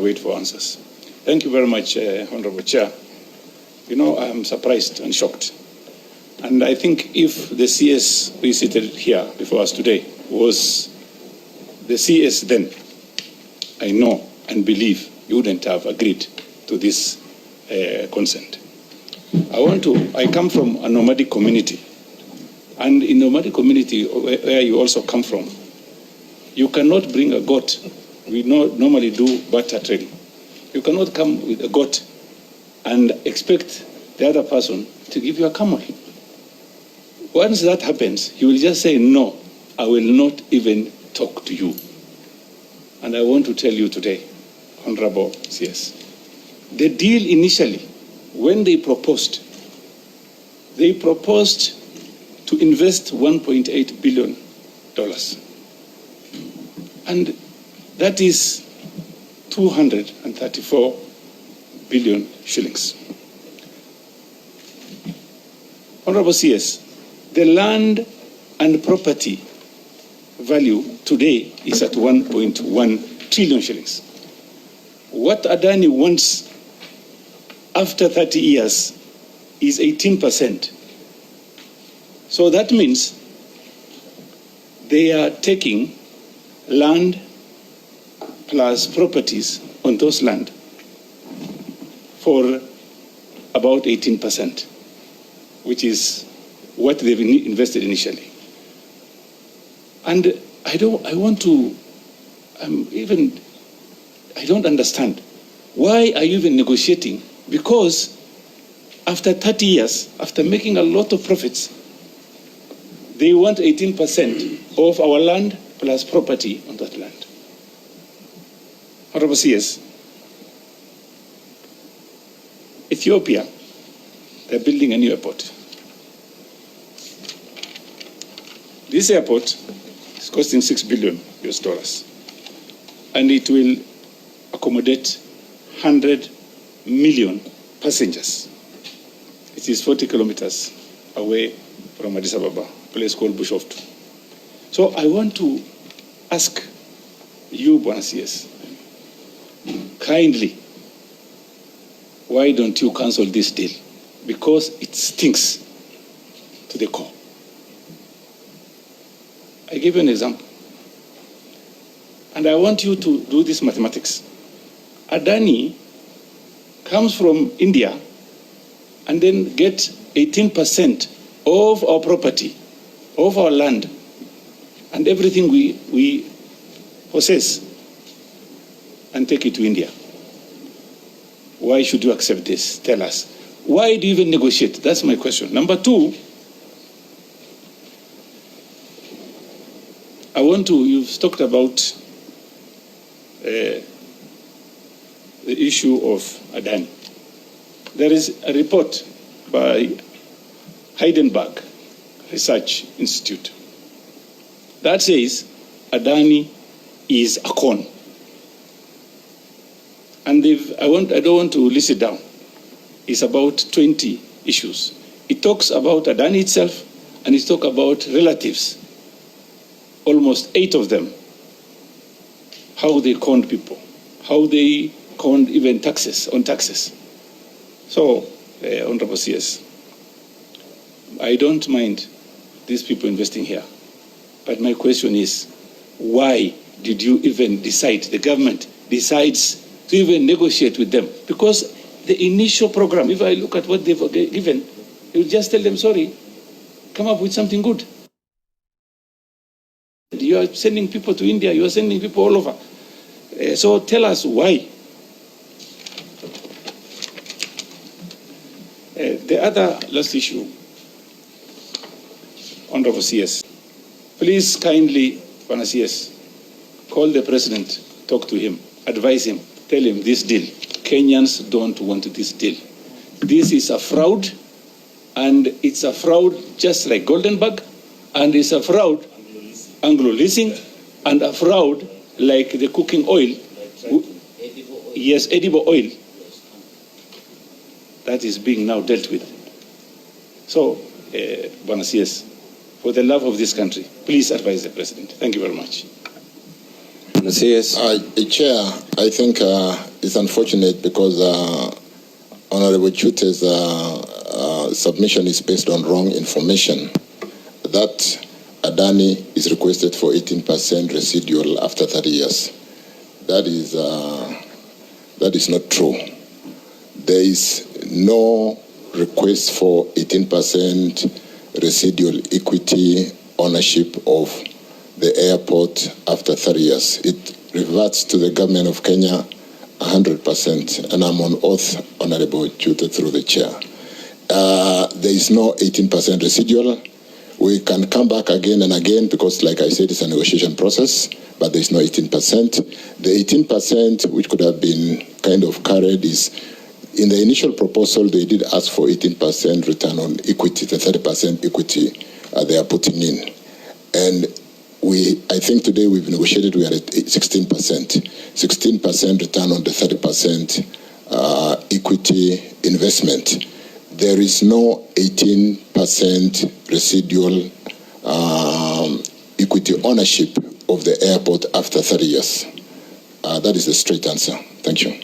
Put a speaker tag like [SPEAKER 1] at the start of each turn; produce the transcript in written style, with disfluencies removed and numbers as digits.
[SPEAKER 1] and wait for answers. Thank you very much, Honorable Chair. You know, I'm surprised and shocked. And I think if the CS we seated here before us today was the CS then, I know and believe you wouldn't have agreed to this consent. I come from a nomadic community. And in a nomadic community where you also come from, you cannot bring a goat. We normally do barter trading. You cannot come with a goat and expect the other person to give you a camel. Once that happens, he will just say, no, I will not even talk to you. And I want to tell you today, Honorable CS, the deal initially, when they proposed to invest $1.8 billion. And that is 234 billion shillings. Honorable CS, the land and property value today is at 1.1 trillion shillings. What Adani wants after 30 years is 18%. So that means they are taking land plus properties on those land for about 18%, which is what they've invested initially. And I don't understand. Why are you even negotiating? Because after 30 years, after making a lot of profits, they want 18% of our land plus property on that land. Honorable CS, Ethiopia, they're building a new airport. This airport is costing $6 billion US, and it will accommodate 100 million passengers. It is 40 kilometers away from Addis Ababa, a place called Bushoftu. So I want to ask you, Bwana CS, kindly, why don't you cancel this deal? Because it stinks to the core. I give you an example. And I want you to do this mathematics. Adani comes from India and then get 18% of our property, of our land, and everything we possess, and take it to India. Why should you accept this? Tell us. Why do you even negotiate? That's my question. Number two, you've talked about the issue of Adani. There is a report by Heidelberg Research Institute that says Adani is a con. And I don't want to list it down. It's about 20 issues. It talks about Adani itself, and it talks about relatives, almost 8 of them, how they conned people, how they conned even taxes. So, Honorable CS, I don't mind these people investing here, but my question is, why did you even decide, the government decides to even negotiate with them? Because the initial program, if I look at what they've given, you just tell them, sorry, come up with something good. You are sending people to India, you are sending people all over. So tell us why. The other last issue, Honorable CS, please kindly, Bwana CS, call the president, talk to him, advise him, tell him this deal. Kenyans don't want this deal. This is a fraud, and it's a fraud just like Goldenberg, and it's a fraud, Anglo-leasing, and a fraud like the cooking oil. Yes, edible oil. That is being now dealt with. So, Bwana CS, for the love of this country, please advise the president. Thank you very much.
[SPEAKER 2] from the CS.
[SPEAKER 3] Chair, I think it's unfortunate because Honorable Chute's submission is based on wrong information. That Adani is requested for 18% residual after 30 years. That is not true. There is no request for 18% residual equity ownership of the airport after 30 years. It reverts to the government of Kenya 100%, and I'm on oath, Honorable Chute, through the chair. There is no 18% residual. We can come back again and again because, like I said, it's a negotiation process, but there is no 18%. The 18%, which could have been kind of carried, is in the initial proposal, they did ask for 18% return on equity, the 30% equity they are putting in. And I think today we've negotiated, we are at 16%. 16% return on the 30% equity investment. There is no 18% residual equity ownership of the airport after 30 years. That is the straight answer. Thank you.